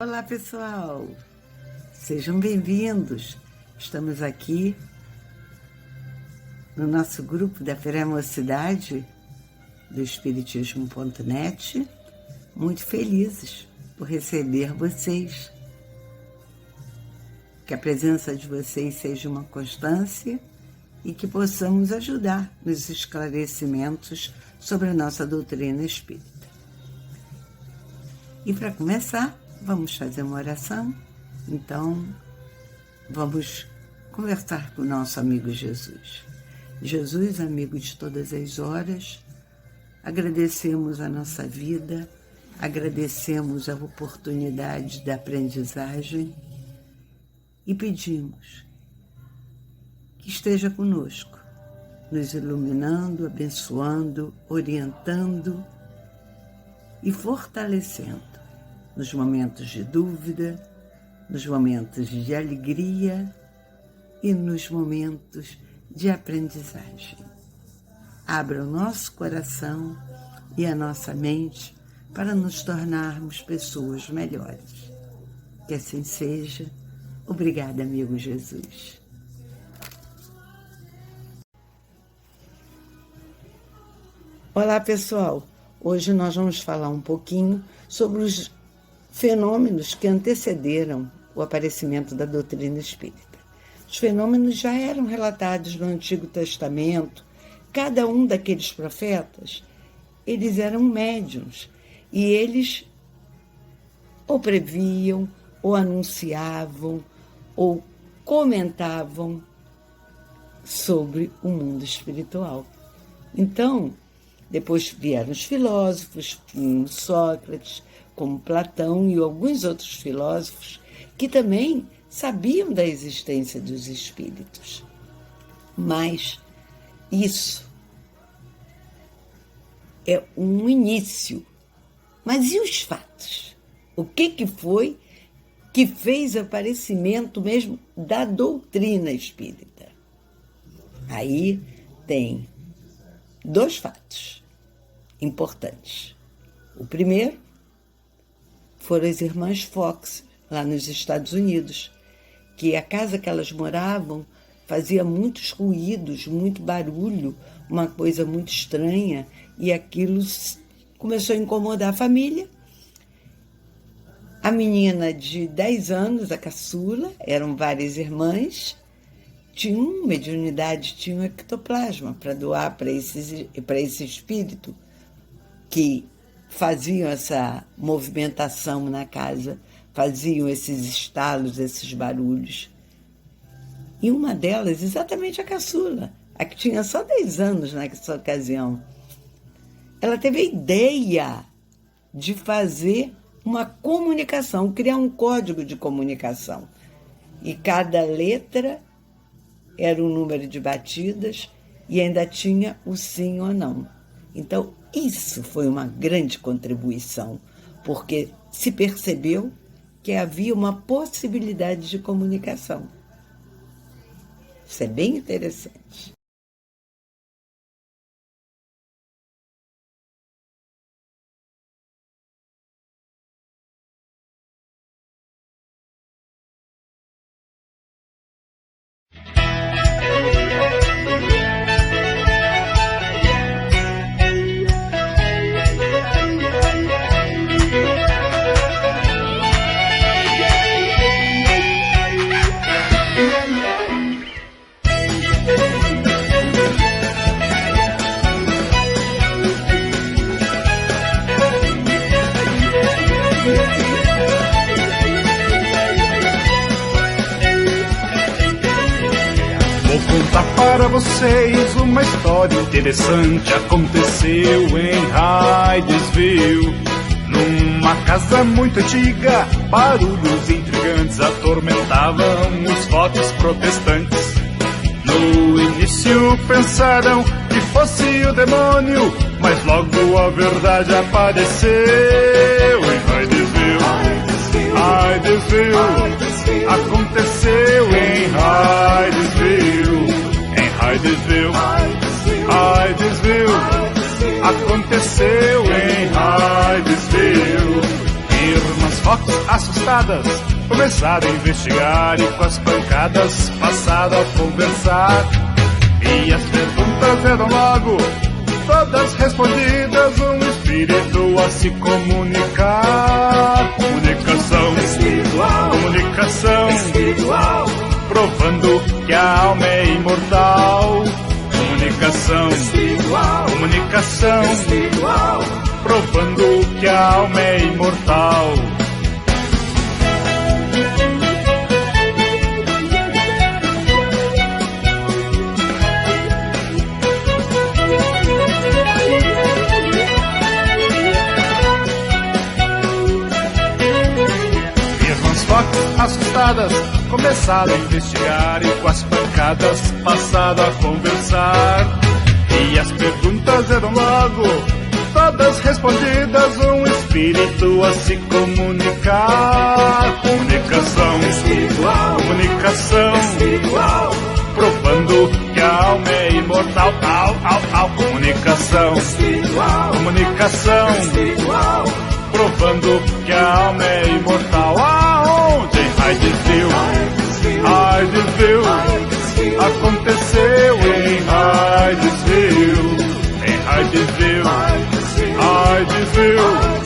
Olá pessoal, sejam bem-vindos. Estamos aqui no nosso grupo da Mocidade do Espiritismo.net, muito felizes por receber vocês. Que a presença de vocês seja uma constância e que possamos ajudar nos esclarecimentos sobre a nossa doutrina espírita. E para começar, vamos fazer uma oração. Então, vamos conversar com o nosso amigo Jesus. Jesus, amigo de todas as horas, agradecemos a nossa vida, agradecemos a oportunidade da aprendizagem e pedimos que esteja conosco, nos iluminando, abençoando, orientando e fortalecendo nos momentos de dúvida, nos momentos de alegria e nos momentos de aprendizagem. Abra o nosso coração e a nossa mente para nos tornarmos pessoas melhores. Que assim seja. Obrigada, amigo Jesus. Olá, pessoal. Hoje nós vamos falar um pouquinho sobre os fenômenos que antecederam o aparecimento da doutrina espírita. Os fenômenos já eram relatados no Antigo Testamento. Cada um daqueles profetas, eles eram médiuns e eles ou previam, ou anunciavam, ou comentavam sobre o mundo espiritual. Então, depois vieram os filósofos, como Sócrates, como Platão e alguns outros filósofos que também sabiam da existência dos espíritos. Mas isso é um início. Mas e os fatos? O que foi que fez o aparecimento mesmo da doutrina espírita? Aí tem dois fatos importantes. O primeiro foram as irmãs Fox, lá nos Estados Unidos, que a casa que elas moravam fazia muitos ruídos, muito barulho, uma coisa muito estranha, e aquilo começou a incomodar a família. A menina de 10 anos, a caçula, eram várias irmãs, tinham mediunidade, tinham ectoplasma para doar para esse espírito que faziam essa movimentação na casa, faziam esses estalos, esses barulhos. E uma delas, exatamente a caçula, a que tinha só 10 anos nessa ocasião, ela teve a ideia de fazer uma comunicação, criar um código de comunicação. E cada letra era um número de batidas e ainda tinha o sim ou não. Então, isso foi uma grande contribuição, porque se percebeu que havia uma possibilidade de comunicação. Isso é bem interessante. Para vocês uma história interessante aconteceu em Hydesville. Numa casa muito antiga, barulhos intrigantes atormentavam os fortes protestantes. No início pensaram que fosse o demônio, mas logo a verdade apareceu em Hydesville. Hydesville, aconteceu em Hydesville. Hydesville, aconteceu em Hydesville. Irmãs Fox assustadas começaram a investigar e com as pancadas passaram a conversar. E as perguntas eram logo todas respondidas, um espírito a se comunicar. Comunicação espiritual, comunicação espiritual, provando que a alma é imortal. Comunicação espiritual, comunicação espiritual, provando que a alma é imortal. Assustadas começaram a investigar e com as pancadas passaram a conversar. E as perguntas eram logo todas respondidas, um espírito a se comunicar. Comunicação espiritual, comunicação espiritual, provando que a alma é imortal. Comunicação espiritual, comunicação espiritual, provando que a alma é imortal. Aonde? Hydesville, aconteceu em Hydesville, aconteceu em Hydesville.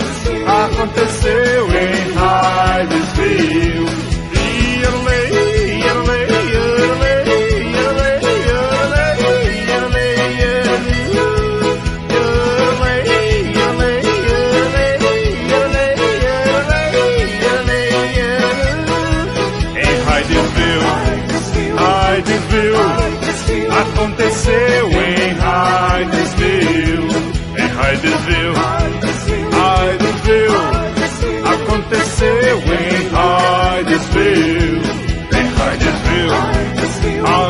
Aconteceu em Hydesville, aconteceu em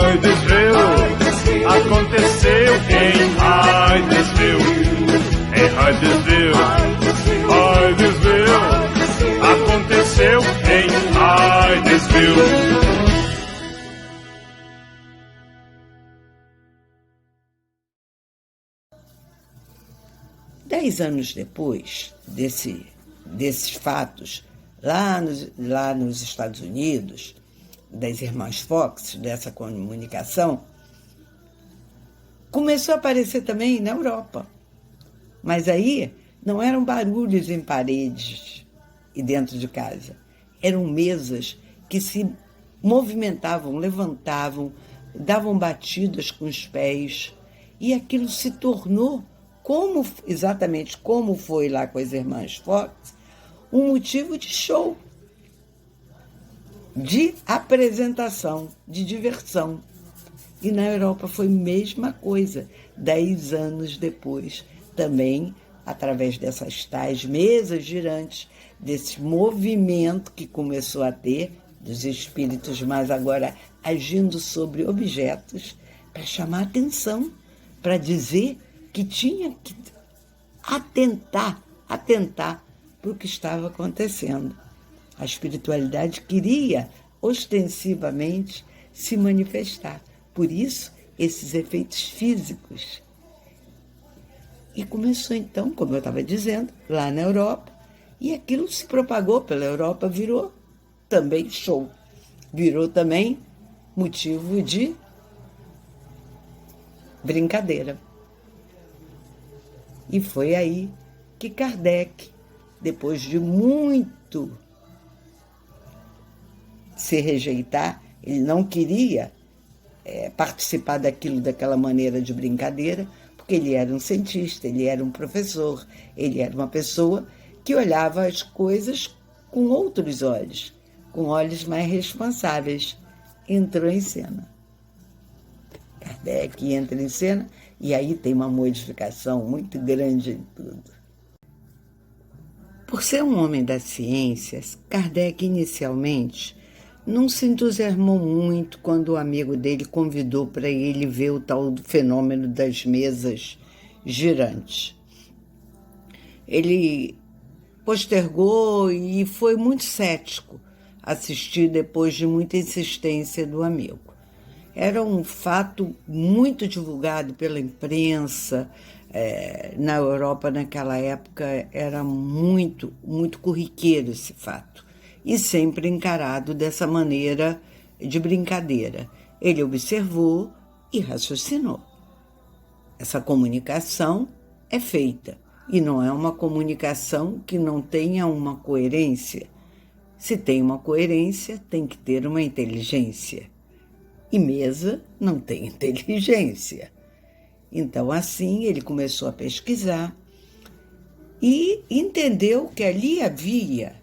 Hydesville, aconteceu em Hydesville, aconteceu em Hydesville. 10 anos depois desses fatos, lá nos Estados Unidos, das irmãs Fox, dessa comunicação, começou a aparecer também na Europa. Mas aí não eram barulhos em paredes e dentro de casa. Eram mesas que se movimentavam, levantavam, davam batidas com os pés. E aquilo se tornou, exatamente como foi lá com as irmãs Fox, um motivo de show, de apresentação, de diversão. E na Europa foi a mesma coisa. 10 anos depois, também, através dessas tais mesas girantes, desse movimento que começou a ter, dos espíritos, mas agora agindo sobre objetos, para chamar atenção, para dizer que tinha que atentar para o que estava acontecendo. A espiritualidade queria, ostensivamente, se manifestar. Por isso, esses efeitos físicos. E começou então, como eu estava dizendo, lá na Europa, e aquilo se propagou pela Europa, virou também show, virou também motivo de brincadeira. E foi aí que Kardec, depois de muito se rejeitar, ele não queria participar daquela maneira de brincadeira, porque ele era um cientista, ele era um professor, ele era uma pessoa que olhava as coisas com outros olhos, com olhos mais responsáveis. Entrou em cena. Kardec entra em cena e aí tem uma modificação muito grande em tudo. Por ser um homem das ciências, Kardec inicialmente não se entusiasmou muito quando o amigo dele convidou para ele ver o tal fenômeno das mesas girantes. Ele postergou e foi muito cético assistir depois de muita insistência do amigo. Era um fato muito divulgado pela imprensa. Na Europa, naquela época, era muito, muito corriqueiro esse fato. e sempre encarado dessa maneira de brincadeira. Ele observou e raciocinou. Essa comunicação é feita, e não é uma comunicação que não tenha uma coerência. Se tem uma coerência, tem que ter uma inteligência. E mesa não tem inteligência. Então, assim, ele começou a pesquisar e entendeu que ali havia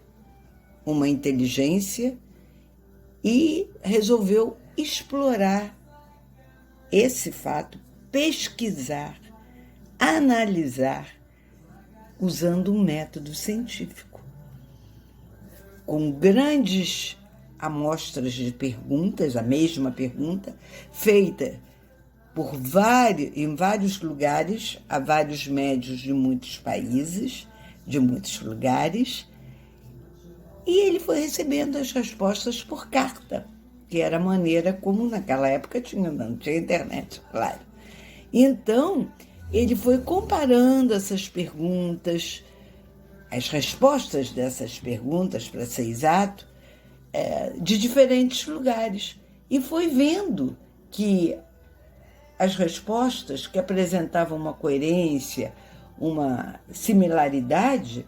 uma inteligência e resolveu explorar esse fato, pesquisar, analisar, usando um método científico, com grandes amostras de perguntas, a mesma pergunta, feita em vários lugares, a vários médios de muitos países, de muitos lugares, e ele foi recebendo as respostas por carta, que era a maneira como naquela época não tinha internet, claro. Então, ele foi comparando essas perguntas, as respostas dessas perguntas, para ser exato, de diferentes lugares, e foi vendo que as respostas que apresentavam uma coerência, uma similaridade,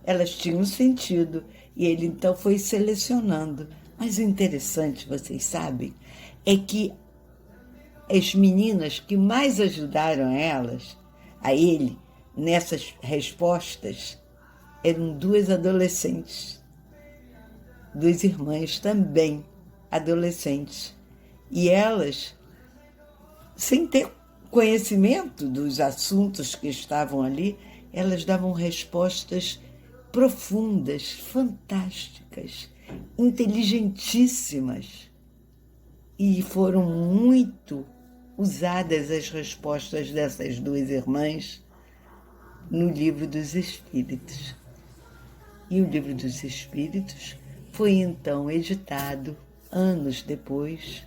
elas tinham sentido, e ele então foi selecionando. Mas o interessante, vocês sabem, é que as meninas que mais ajudaram a ele, nessas respostas, eram duas adolescentes, duas irmãs também adolescentes. E elas, sem ter conhecimento dos assuntos que estavam ali, elas davam respostas profundas, fantásticas, inteligentíssimas. E foram muito usadas as respostas dessas duas irmãs no Livro dos Espíritos. E o Livro dos Espíritos foi então editado, anos depois,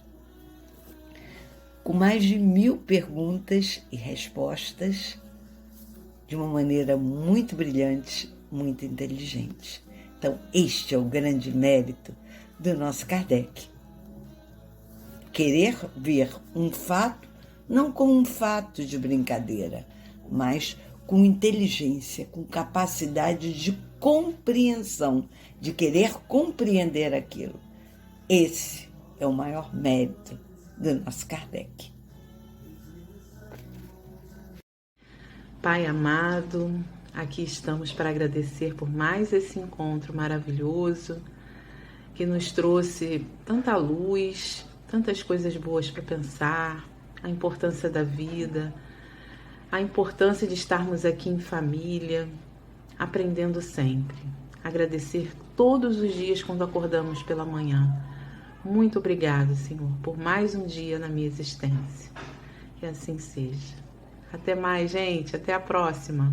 com mais de 1000 perguntas e respostas, de uma maneira muito brilhante, muito inteligente. Então, este é o grande mérito do nosso Kardec. Querer ver um fato, não como um fato de brincadeira, mas com inteligência, com capacidade de compreensão, de querer compreender aquilo. Esse é o maior mérito do nosso Kardec. Pai amado, aqui estamos para agradecer por mais esse encontro maravilhoso que nos trouxe tanta luz, tantas coisas boas para pensar, a importância da vida, a importância de estarmos aqui em família, aprendendo sempre. Agradecer todos os dias quando acordamos pela manhã. Muito obrigado, Senhor, por mais um dia na minha existência. Que assim seja. Até mais, gente. Até a próxima.